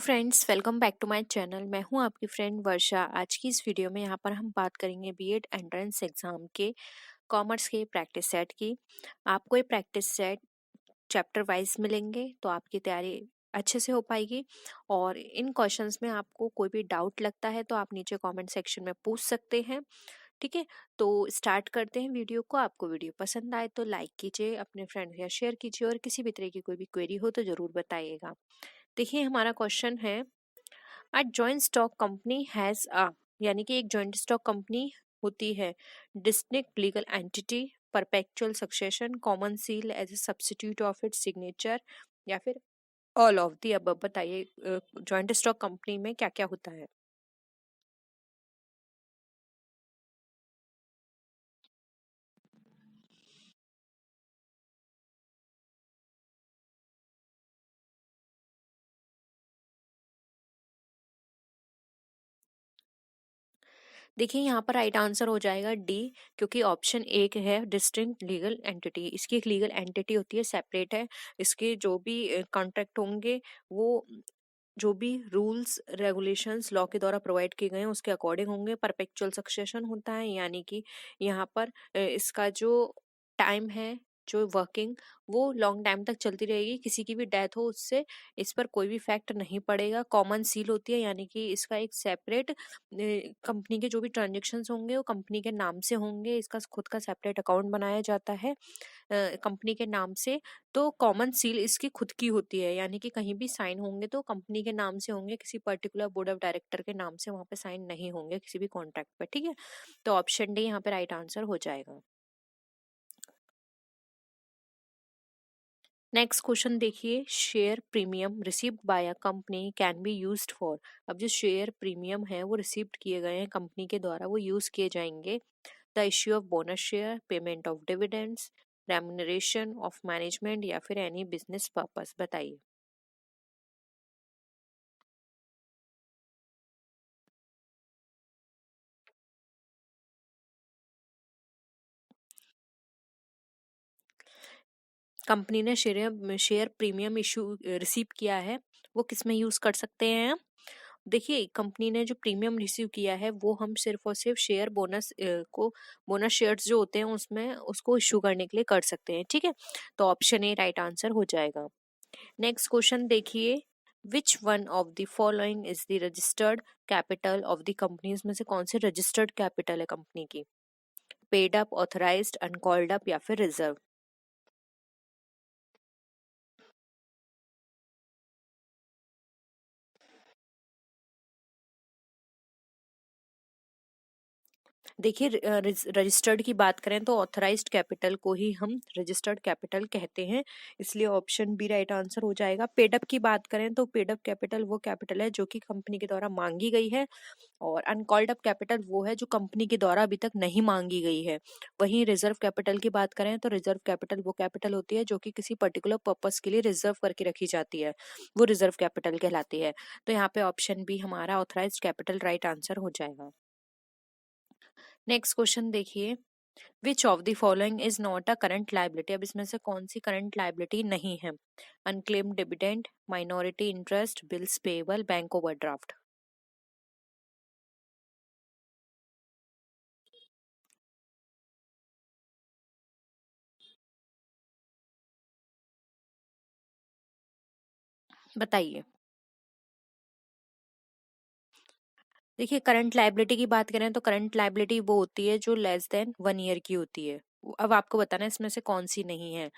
Friends, welcome back to my channel. मैं हूं आपकी फ्रेंड वर्षा। आज की इस वीडियो में यहाँ पर हम बात करेंगे बीएड एंट्रेंस एग्जाम के कॉमर्स के प्रैक्टिस सेट की। आपको ये प्रैक्टिस सेट चैप्टर वाइज मिलेंगे तो आपकी तैयारी अच्छे से हो पाएगी। और इन क्वेश्चंस में आपको कोई भी डाउट लगता है तो आप नीचे कमेंट सेक्शन में पूछ सकते हैं। ठीक है, तो स्टार्ट करते हैं वीडियो को। आपको वीडियो पसंद आए तो लाइक कीजिए, अपने फ्रेंड या शेयर कीजिए, और किसी भी तरह की कोई भी क्वेरी हो तो ज़रूर बताइएगा। देखिए, हमारा क्वेश्चन है, a joint stock company has a, यानी कि एक जॉइंट स्टॉक कंपनी होती है, distinct legal entity, perpetual succession, common seal as a substitute of its signature, या फिर ऑल ऑफ दी अबव। बताइए जॉइंट स्टॉक कंपनी में क्या क्या होता है। देखिए, यहाँ पर राइट आंसर हो जाएगा डी, क्योंकि ऑप्शन एक है डिस्टिंक्ट लीगल एंटिटी। इसकी एक लीगल एंटिटी होती है, सेपरेट है। इसके जो भी कॉन्ट्रैक्ट होंगे वो जो भी रूल्स रेगुलेशंस लॉ के द्वारा प्रोवाइड किए गए हैं उसके अकॉर्डिंग होंगे। परपेचुअल सक्सेशन होता है, यानी कि यहाँ पर इसका जो टाइम है, जो वर्किंग, वो लॉन्ग टाइम तक चलती रहेगी। किसी की भी डेथ हो उससे इस पर कोई भी फैक्ट नहीं पड़ेगा। कॉमन सील होती है, यानी कि इसका एक सेपरेट कंपनी के जो भी ट्रांजेक्शन्स होंगे वो कंपनी के नाम से होंगे। इसका खुद का सेपरेट अकाउंट बनाया जाता है कंपनी के नाम से। तो कॉमन सील इसकी खुद की होती है, यानी कि कहीं भी साइन होंगे तो कंपनी के नाम से होंगे, किसी पर्टिकुलर बोर्ड ऑफ डायरेक्टर के नाम से वहां पे साइन नहीं होंगे किसी भी कॉन्ट्रैक्ट पे। ठीक है, तो ऑप्शन डी यहाँ पे राइट आंसर हो जाएगा। नेक्स्ट क्वेश्चन देखिए, share premium received by a company can be used for. अब जो शेयर प्रीमियम है वो रिसीव्ड किए गए हैं कंपनी के द्वारा, वो यूज किए जाएंगे the issue of bonus share, payment of dividends, remuneration of management, या फिर एनी बिजनेस पर्पस। बताइए। कंपनी ने share share premium issue receive किया है, वो किस में यूज कर सकते हैं हम? देखिए, कंपनी ने जो प्रीमियम रिसीव किया है वो हम सिर्फ और सिर्फ शेयर बोनस को, बोनस शेयर्स जो होते हैं उसमें उसको इशू करने के लिए कर सकते हैं। ठीक है, तो ऑप्शन ए राइट आंसर हो जाएगा। नेक्स्ट क्वेश्चन देखिए, which one of the following is the registered capital of the company. इसमें से कौन सी रजिस्टर्ड कैपिटल है कंपनी की? Paid up, authorised, uncalled up, या फिर रिजर्व। देखिए, रजिस्टर्ड की बात करें तो ऑथराइज्ड कैपिटल को ही हम रजिस्टर्ड कैपिटल कहते हैं, इसलिए ऑप्शन बी राइट आंसर हो जाएगा। पेडअप की बात करें तो पेडअप कैपिटल वो कैपिटल है जो कि कंपनी के द्वारा मांगी गई है, और अनकॉल्ड अप कैपिटल वो है जो कंपनी के द्वारा अभी तक नहीं मांगी गई है। वहीं रिजर्व कैपिटल की बात करें तो रिजर्व कैपिटल वो कैपिटल होती है जो कि किसी पर्टिकुलर पर्पस के लिए रिजर्व करके रखी जाती है, वो रिजर्व कैपिटल कहलाती है। तो यहाँ पे ऑप्शन बी हमारा ऑथराइज्ड कैपिटल राइट आंसर हो जाएगा। नेक्स्ट क्वेश्चन देखिए, which of the following is not a current liability. अब इसमें से कौन सी करंट लाइबिलिटी नहीं है? Unclaimed dividend, minority interest, bills payable, bank overdraft. बताइए। देखिए, करंट लाइबिलिटी की बात करें तो करंट लाइबिलिटी वो होती है जो लेस देन 1 ईयर की होती है। अब आपको बताना है इसमें से कौन सी नहीं है।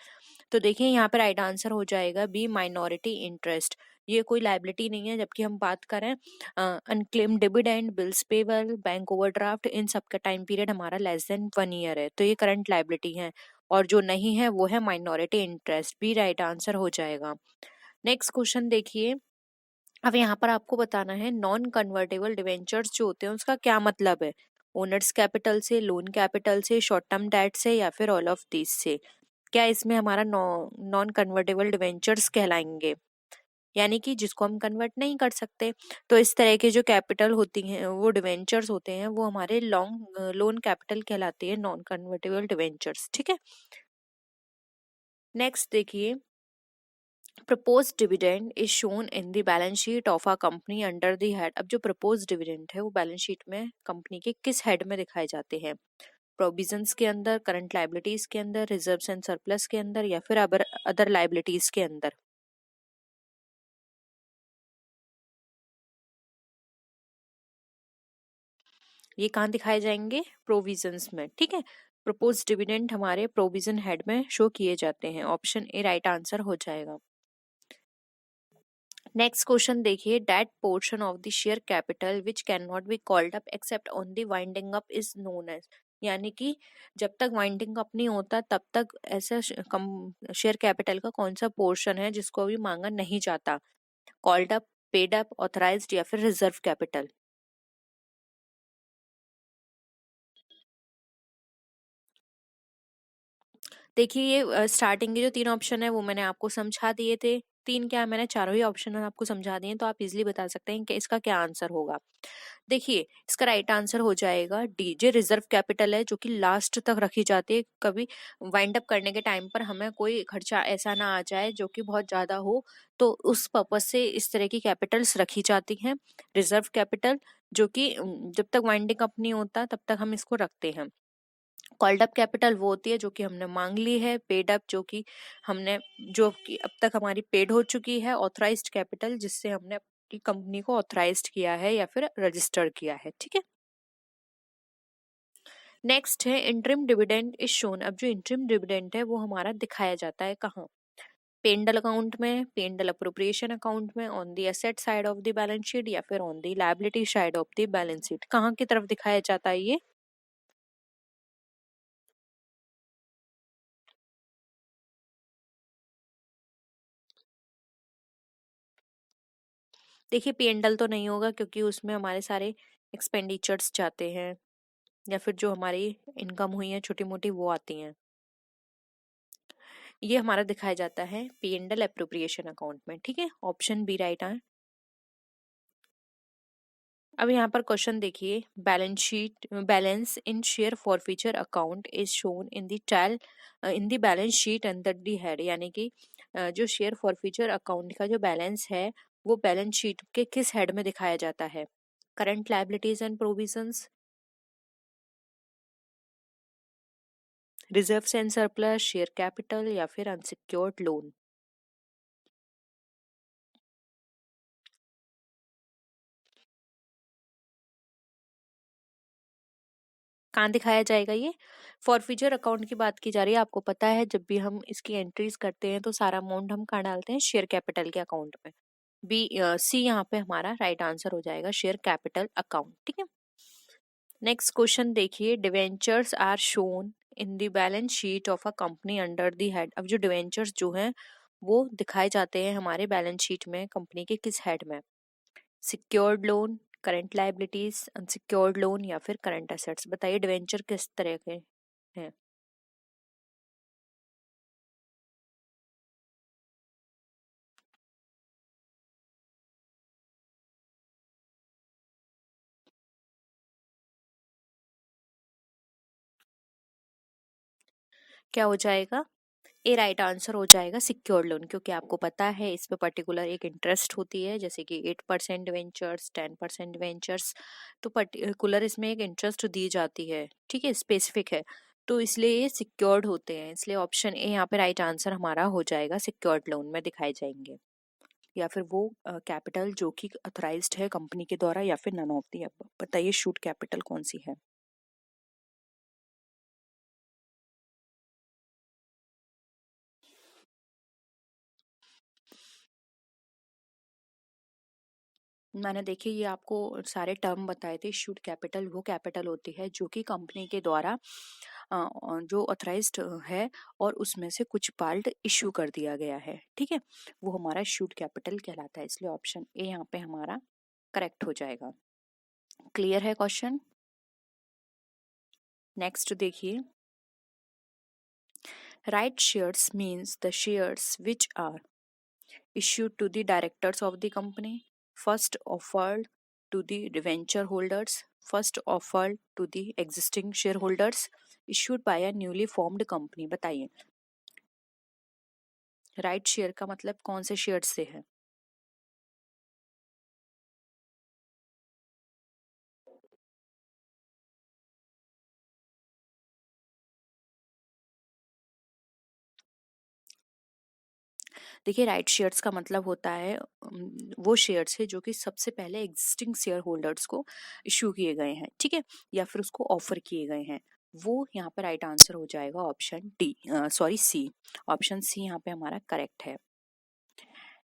तो देखिए, यहाँ पे राइट आंसर हो जाएगा बी, माइनॉरिटी इंटरेस्ट। ये कोई लाइबिलिटी नहीं है। जबकि हम बात करें unclaimed dividend, bills payable, bank overdraft, इन सब का टाइम पीरियड हमारा लेस देन 1 ईयर है, तो ये करंट लाइबिलिटी है। और जो नहीं है वो है minority interest. B right answer हो जाएगा। नेक्स्ट क्वेश्चन देखिए, अब यहाँ पर आपको बताना है नॉन कन्वर्टेबल डिवेंचर्स जो होते हैं उसका क्या मतलब है? ओनर्स कैपिटल से, लोन कैपिटल से, शॉर्ट टर्म डेट से, या फिर ऑल ऑफ दिस से। क्या इसमें हमारा नॉन कन्वर्टेबल डिवेंचर्स कहलाएंगे, यानी कि जिसको हम कन्वर्ट नहीं कर सकते? तो इस तरह के जो कैपिटल होती हैं वो डिवेंचर्स होते हैं, वो हमारे लॉन्ग लोन कैपिटल कहलाती है, नॉन कन्वर्टेबल डिवेंचर्स। ठीक है, नेक्स्ट देखिए, propose dividend is shown in the balance sheet of a company under the head. अब जो प्रपोज डिविडेंड है वो बैलेंस शीट में कंपनी के किस हेड में दिखाए जाते हैं? प्रोविजंस के अंदर, करंट लायबिलिटीज के अंदर, रिजर्व्स एंड सरप्लस के अंदर, या फिर अदर लायबिलिटीज के अंदर? ये कहाँ दिखाए जाएंगे? प्रोविजंस में। ठीक है, प्रपोज डिविडेंड हमारे प्रोविजन हेड में शो किए जाते हैं। ऑप्शन ए राइट आंसर हो जाएगा। नेक्स्ट क्वेश्चन देखिए, that portion of the share capital which cannot be called up except on the winding up is known as. यानी कि जब तक वाइंडिंग अप नहीं होता तब तक ऐसा शेयर कैपिटल का कौन सा पोर्शन है जिसको भी मांगा नहीं जाता? Called up, paid up, authorised, या फिर रिजर्व कैपिटल? देखिए ये स्टार्टिंग के जो 3 ऑप्शन है वो मैंने आपको समझा दिए थे। 3 क्या, मैंने चारों ही ऑप्शन आपको समझा दिए, तो आप इजीली बता सकते हैं कि इसका क्या आंसर होगा। देखिए इसका राइट आंसर हो जाएगा डी, जो रिजर्व कैपिटल है, जो कि लास्ट तक रखी जाती है। कभी वाइंड अप करने के टाइम पर हमें कोई खर्चा ऐसा ना आ जाए जो कि बहुत ज्यादा हो, तो उस पर्पज से इस तरह की कैपिटल्स रखी जाती हैं। रिजर्व कैपिटल जो कि जब तक वाइंडिंग अप नहीं होता तब तक हम इसको रखते हैं। कॉल्ड अप कैपिटल वो होती है जो कि हमने मांग ली है। पेड अप जो कि हमने, जो कि अब तक हमारी पेड हो चुकी है। ऑथराइज्ड कैपिटल जिससे हमने अपनी कंपनी को ऑथराइज्ड किया है या फिर रजिस्टर किया है। ठीक है, नेक्स्ट है इंटरिम डिविडेंड इज शोन। अब जो इंटरिम डिविडेंड है वो हमारा दिखाया जाता है कहाँ? पेंडल अकाउंट में, पेंडल अप्रोप्रिएशन अकाउंट में, on the asset side of the balance sheet, या फिर on the liability side of the balance sheet? कहाँ की तरफ दिखाया जाता है ये? देखिए पेंडल तो नहीं होगा क्योंकि उसमें हमारे सारे एक्सपेंडिचर्स जाते हैं, या फिर जो हमारी इनकम हुई है छोटी मोटी वो आती हैं। ये हमारा दिखाया जाता है P and L appropriation account में। ठीक है, ऑप्शन बी राइट है। अब यहाँ पर क्वेश्चन देखिए, balance sheet balance in share forfeiture account is shown in the tail in the balance sheet under the head. यानी कि जो शेयर फॉरफीचर अकाउंट का जो बैलेंस है वो बैलेंस शीट के किस हेड में दिखाया जाता है? Current liabilities and provisions, reserves and surplus, share capital, या फिर अनसिक्योर्ड लोन? कहाँ दिखाया जाएगा ये? फॉरफीचर अकाउंट की बात की जा रही है। आपको पता है जब भी हम इसकी एंट्रीज करते हैं तो सारा अमाउंट हम कहाँ डालते हैं? शेयर कैपिटल के अकाउंट में। बी सी यहाँ पे हमारा राइट आंसर हो जाएगा, शेयर कैपिटल अकाउंट। ठीक है, नेक्स्ट क्वेश्चन देखिए, debentures are shown in the balance sheet of a company under the head. अब जो डिवेंचर्स जो हैं वो दिखाए जाते हैं हमारे बैलेंस शीट में कंपनी के किस हेड में? Secured loan, current liabilities, unsecured loan, या फिर करंट एसेट्स? बताइए डिवेंचर किस तरह के हैं? क्या हो जाएगा? ए राइट आंसर हो जाएगा, सिक्योर्ड लोन। क्योंकि आपको पता है इस पे पर्टिकुलर एक इंटरेस्ट होती है, जैसे कि 8% वेंचर्स, 10% वेंचर्स, तो पर्टिकुलर इसमें एक इंटरेस्ट दी जाती है। ठीक है, स्पेसिफिक है, तो इसलिए ये सिक्योर्ड होते हैं। इसलिए ऑप्शन ए यहाँ पे राइट आंसर हमारा हो जाएगा, सिक्योर्ड लोन में दिखाए जाएंगे, या फिर वो कैपिटल जो कि अथोराइज्ड है कंपनी के द्वारा, या फिर नन ऑफ दी। अब बताइए शूट कैपिटल कौन सी है? मैंने देखिए ये आपको सारे टर्म बताए थे। इशूड कैपिटल वो कैपिटल होती है जो कि कंपनी के द्वारा जो ऑथराइज्ड है और उसमें से कुछ पार्ट इशू कर दिया गया है। ठीक है, वो हमारा इशूड कैपिटल कहलाता है। इसलिए ऑप्शन ए यहाँ पे हमारा करेक्ट हो जाएगा। क्लियर है क्वेश्चन? नेक्स्ट देखिए, right shares means the shares which are issued to the directors of the company, first offered to the debenture holders, first offered to the existing shareholders, issued by a newly formed company? बताइए। Right share का मतलब कौन से share से है? देखिए, right shares का मतलब होता है वो शेयर्स है जो कि सबसे पहले एग्जिस्टिंग शेयर होल्डर्स को इश्यू किए गए हैं, ठीक है, या फिर उसको ऑफर किए गए हैं। वो यहाँ पे राइट आंसर हो जाएगा option D, sorry C. Option C यहाँ पे हमारा करेक्ट है।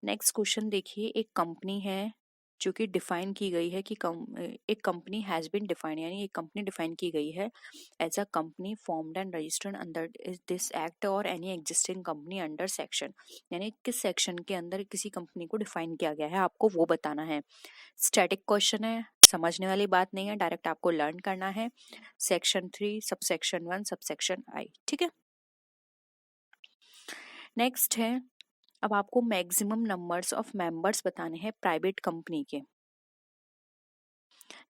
नेक्स्ट क्वेश्चन देखिए, एक कंपनी है जो कि डिफाइन की गई है कि एक कंपनी हैज बीन डिफाइंड, यानी एक कंपनी डिफाइन की गई है as a company formed and registered under this act और any existing company under section, यानी किस सेक्शन के अंदर किसी कंपनी को डिफाइन किया गया है आपको वो बताना है। स्टैटिक क्वेश्चन है, समझने वाली बात नहीं है, डायरेक्ट आपको लर्न करना है। Section 3 sub section 1 sub section I, ठीक है। नेक्स्ट है, अब आपको मैक्सिमम नंबर्स ऑफ मेंबर्स बताने हैं प्राइवेट कंपनी के।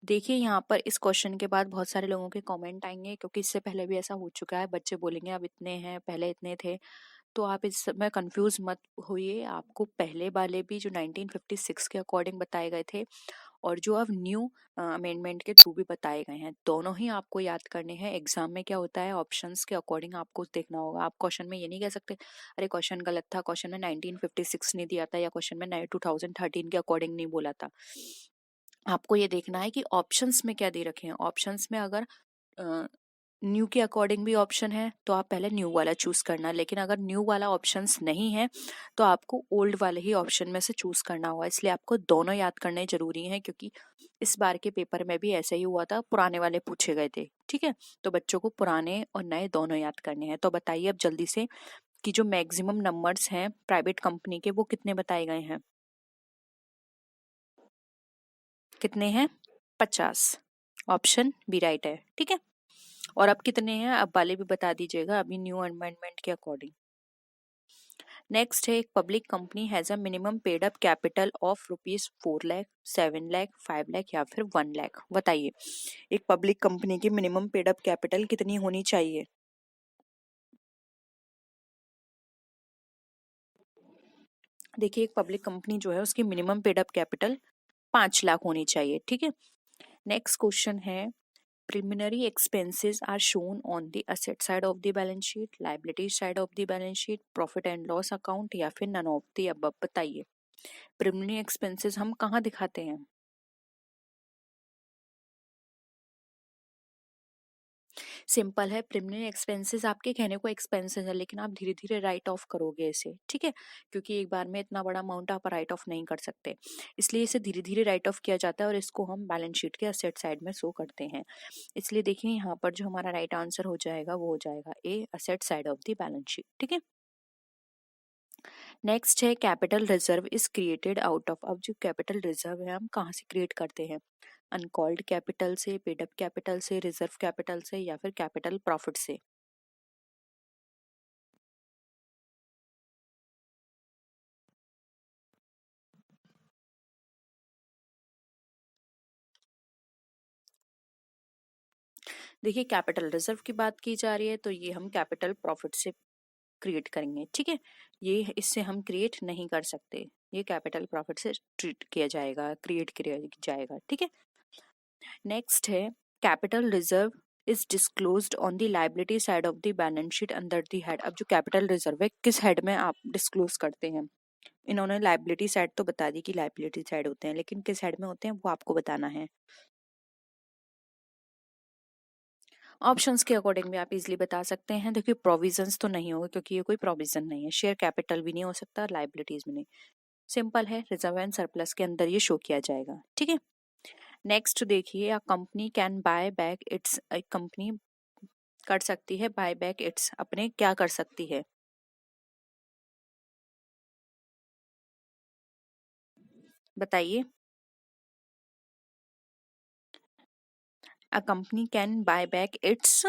देखिए, यहाँ पर इस क्वेश्चन के बाद बहुत सारे लोगों के कमेंट आएंगे, क्योंकि इससे पहले भी ऐसा हो चुका है। बच्चे बोलेंगे अब इतने हैं, पहले इतने थे। तो आप इस समय कंफ्यूज मत होइए। आपको पहले वाले भी जो 1956 के अकॉर्डिंग बताए गए थे और जो अब न्यू अमेंडमेंट के थ्रू भी बताए गए हैं, दोनों ही आपको याद करने हैं। एग्जाम में क्या होता है, ऑप्शंस के अकॉर्डिंग आपको देखना होगा। आप क्वेश्चन में ये नहीं कह सकते अरे क्वेश्चन गलत था, क्वेश्चन में 1956 नहीं दिया था, या क्वेश्चन में 2013 के अकॉर्डिंग नहीं बोला था। आपको ये देखना है कि ऑप्शंस में क्या दे रखे हैं। ऑप्शंस में अगर न्यू के अकॉर्डिंग भी ऑप्शन है तो आप पहले न्यू वाला चूज करना, लेकिन अगर न्यू वाला ऑप्शंस नहीं है तो आपको ओल्ड वाले ही ऑप्शन में से चूज करना होगा। इसलिए आपको दोनों याद करने जरूरी हैं, क्योंकि इस बार के पेपर में भी ऐसा ही हुआ था, पुराने वाले पूछे गए थे, ठीक है। तो बच्चों को पुराने और नए दोनों याद करने हैं। तो बताइए अब जल्दी से कि जो मैक्सिमम नंबर्स हैं प्राइवेट कंपनी के वो कितने बताए गए हैं? कितने हैं? 50। ऑप्शन बी राइट है, ठीक है। और अब कितने हैं अब वाले भी बता दीजिएगा अभी न्यू अमेंडमेंट के अकॉर्डिंग। नेक्स्ट है, एक public company has a minimum paid up capital of ₹4 lakh, 7 lakh, 5 lakh या फिर 1 लाख। बताइए, एक पब्लिक कंपनी की मिनिमम पेड अप कैपिटल कितनी होनी चाहिए? देखिए, एक पब्लिक कंपनी जो है उसकी minimum paid up capital 5 lakh होनी चाहिए, ठीक है। नेक्स्ट क्वेश्चन है, preliminary expenses are shown on the asset side of the balance sheet, liability side of the balance sheet, profit and loss account या फिर none of the above। बताइए, preliminary expenses हम कहाँ दिखाते हैं? सिंपल है, preliminary expenses आपके कहने को एक्सपेंसेस है, लेकिन आप धीरे धीरे राइट ऑफ करोगे इसे, ठीक है, क्योंकि एक बार में इतना बड़ा अमाउंट आप राइट ऑफ नहीं कर सकते। इसलिए इसे धीरे धीरे राइट ऑफ किया जाता है और इसको हम बैलेंस शीट के असेट साइड में शो करते हैं। इसलिए देखिए, यहाँ पर जो हमारा राइट आंसर हो जाएगा वो हो जाएगा a, asset side of the balance sheet, ठीक है। नेक्स्ट है, capital reserve is created out of. अब जो कैपिटल रिजर्व है हम कहाँ से क्रिएट करते हैं? अनकॉल्ड कैपिटल से, पेड अप कैपिटल से, रिजर्व कैपिटल से या फिर कैपिटल प्रॉफिट से? देखिए, कैपिटल रिजर्व की बात की जा रही है तो ये हम कैपिटल प्रॉफिट से क्रिएट करेंगे, ठीक है। ये इससे हम क्रिएट नहीं कर सकते, ये कैपिटल प्रॉफिट से ट्रीट किया जाएगा, क्रिएट किया जाएगा, ठीक है। नेक्स्ट है, capital reserve is disclosed on the liability side of the balance sheet under the head. अब जो कैपिटल रिजर्व है किस हेड में आप डिस्क्लोज करते हैं? इन्होंने लायबिलिटी साइड तो बता दी कि लायबिलिटी साइड होते हैं, लेकिन किस हेड में होते हैं वो आपको बताना है। ऑप्शंस के अकॉर्डिंग भी आप इजीली बता सकते हैं। देखिए, प्रोविजंस तो नहीं होगा क्योंकि ये कोई प्रोविजन नहीं है, शेयर कैपिटल भी नहीं हो सकता, लाइबिलिटीज भी नहीं। सिंपल है, रिजर्व एंड सरप्लस के अंदर ये शो किया जाएगा, ठीक है। नेक्स्ट देखिए, a company can buy back it's, एक कंपनी कर सकती है बाय बैक इट्स, अपने क्या कर सकती है? बताइए। A company can buy back it's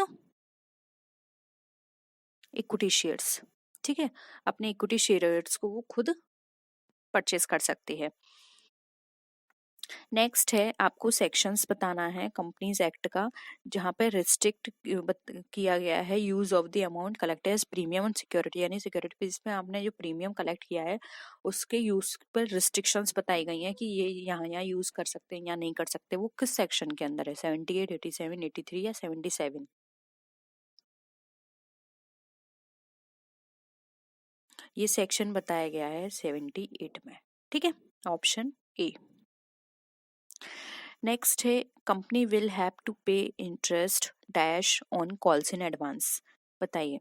equity shares, ठीक है, अपने इक्विटी शेयर्स को वो खुद परचेज कर सकती है। नेक्स्ट है आपको सेक्शंस बताना है कंपनीज एक्ट का, जहाँ पे रिस्ट्रिक्ट किया गया है use of the amount collected as premium on security, यानी सिक्योरिटी बेस में आपने जो प्रीमियम कलेक्ट किया है उसके यूज पर रिस्ट्रिक्शंस बताई गई हैं कि ये यहाँ यहाँ यूज कर सकते हैं या नहीं कर सकते। वो किस सेक्शन के अंदर है, 78, 87, 83 या 77? ये सेक्शन बताया गया है 78 में, ठीक है, ऑप्शन ए। नेक्स्ट है कंपनी विल हैव टू पे interest dash on calls in advance. बताइए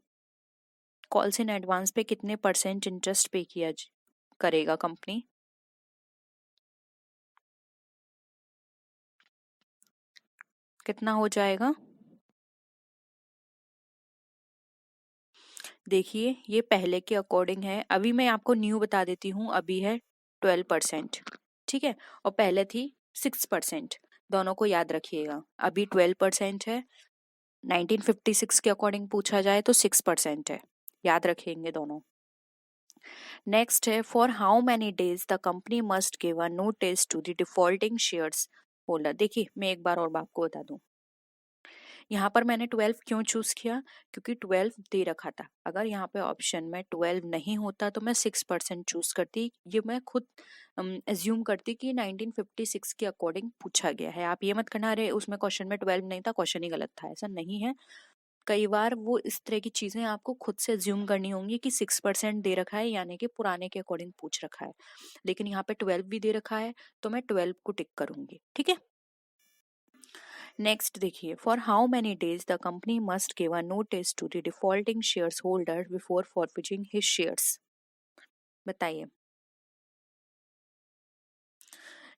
कॉल्स इन एडवांस पे कितने परसेंट इंटरेस्ट पे किया करेगा कंपनी? कितना हो जाएगा? देखिए ये पहले के अकॉर्डिंग है, अभी मैं आपको न्यू बता देती हूँ, अभी है 12%, ठीक है, और पहले थी 6%। दोनों को याद रखिएगा, अभी 12% है, 1956 के अकॉर्डिंग पूछा जाए तो 6% है, याद रखेंगे दोनों। नेक्स्ट है for how many days the company must give a notice to the defaulting shares holder. देखिए मैं एक बार और आपको बता दूं, यहाँ पर मैंने 12 क्यों चूज किया, क्योंकि 12 दे रखा था। अगर यहाँ पे ऑप्शन में 12 नहीं होता तो मैं 6% चूज करती, ये मैं खुद एज्यूम करती कि 1956 के अकॉर्डिंग पूछा गया है। आप ये मत करना अरे उसमें क्वेश्चन में 12 नहीं था, क्वेश्चन ही गलत था, ऐसा नहीं है। कई बार वो इस तरह की चीजें आपको खुद से ज्यूम करनी होंगी कि 6% दे रखा है यानी कि पुराने के अकॉर्डिंग पूछ रखा है, लेकिन यहाँ पे 12 भी दे रखा है तो मैं 12 को टिक करूंगी, ठीक है। नेक्स्ट देखिए for how many days the company must give a notice to the defaulting shares holder before forfeiting his shares. बताइए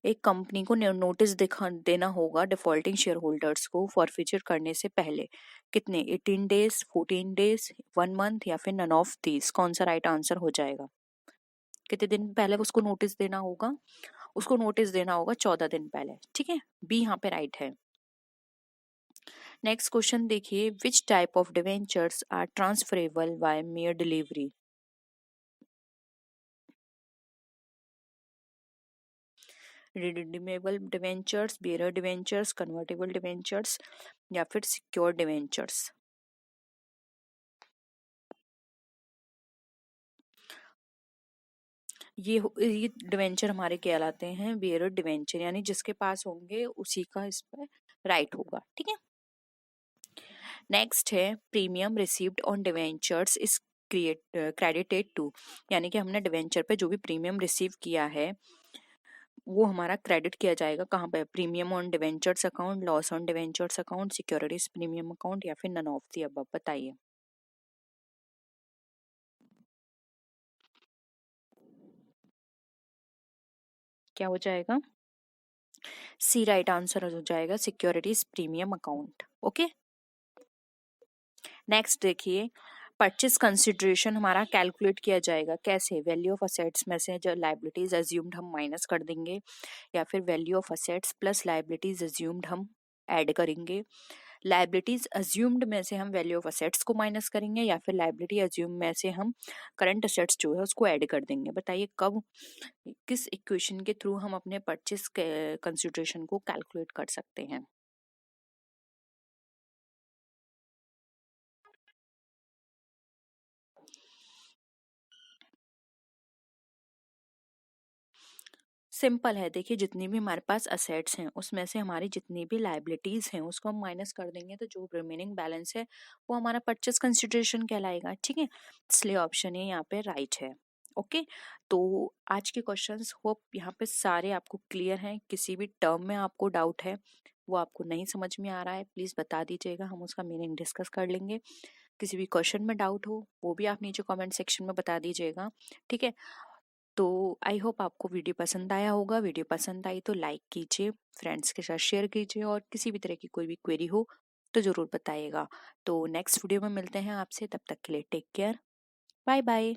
एक कंपनी को नोटिस दिखा देना होगा डिफॉल्टिंग शेयर होल्डर्स को फॉरफिचर करने से पहले कितने, 18 डेज, 14 डेज, 1 मंथ या फिर नन ऑफ दीज? कौन सा राइट आंसर हो जाएगा? कितने दिन पहले उसको नोटिस देना होगा? उसको नोटिस देना होगा 14 दिन पहले, ठीक है, बी यहाँ पे राइट है। नेक्स्ट क्वेश्चन देखिए which type of debentures are transferable by mere delivery. Redeemable debentures, bearer debentures, convertible debentures या फिर सिक्योर डिवेंचर्स? ये डिवेंचर हमारे कहलाते हैं बेयर डिवेंचर, यानी जिसके पास होंगे उसी का इस पर राइट होगा, ठीक है। नेक्स्ट है premium received on debentures is credited to, यानी कि हमने डिवेंचर पे जो भी प्रीमियम रिसीव किया है वो हमारा क्रेडिट किया जाएगा कहाँ पे, premium on debentures account, loss on debentures account, securities premium account या फिर नन ऑफ द अबव? बताइए क्या हो जाएगा? सी राइट आंसर हो जाएगा, securities premium account, okay. Next देखिए परचेज कंसिडरेशन हमारा कैलकुलेट किया जाएगा कैसे, वैल्यू ऑफ असेट्स में से जो लाइबिलिटीज अज्यूम्ड हम माइनस कर देंगे, या फिर value of assets plus liabilities assumed हम ऐड करेंगे, लाइबिलिटीज अज्यूम्ड में से हम वैल्यू ऑफ असेट्स को माइनस करेंगे, या फिर लाइबिलिटी अज्यूम में से हम करंट असेट्स जो है उसको ऐड कर देंगे। बताइए कब किस इक्वेशन के थ्रू हम अपने परचेज कंसिडरेशन को कैलकुलेट कर सकते हैं? सिंपल है, देखिए जितनी भी हमारे पास असेट्स हैं उसमें से हमारी जितनी भी लाइबिलिटीज हैं उसको हम माइनस कर देंगे तो जो रिमेनिंग बैलेंस है वो हमारा परचेस कंसिडरेशन कहलाएगा, ठीक है। इसलिए ऑप्शन ए यहाँ पे राइट है, ओके। तो आज के क्वेश्चंस होप यहाँ पे सारे आपको क्लियर हैं, किसी भी टर्म में आपको डाउट है वो आपको नहीं समझ में आ रहा है प्लीज बता दीजिएगा, हम उसका मीनिंग डिस्कस कर लेंगे। किसी भी क्वेश्चन में डाउट हो वो भी आप नीचे कमेंट सेक्शन में बता दीजिएगा, ठीक है। तो आई होप आपको वीडियो पसंद आया होगा, वीडियो पसंद आई तो लाइक कीजिए, फ्रेंड्स के साथ शेयर कीजिए, और किसी भी तरह की कोई भी क्वेरी हो तो ज़रूर बताइएगा। तो नेक्स्ट वीडियो में मिलते हैं आपसे, तब तक के लिए टेक केयर, बाय बाय।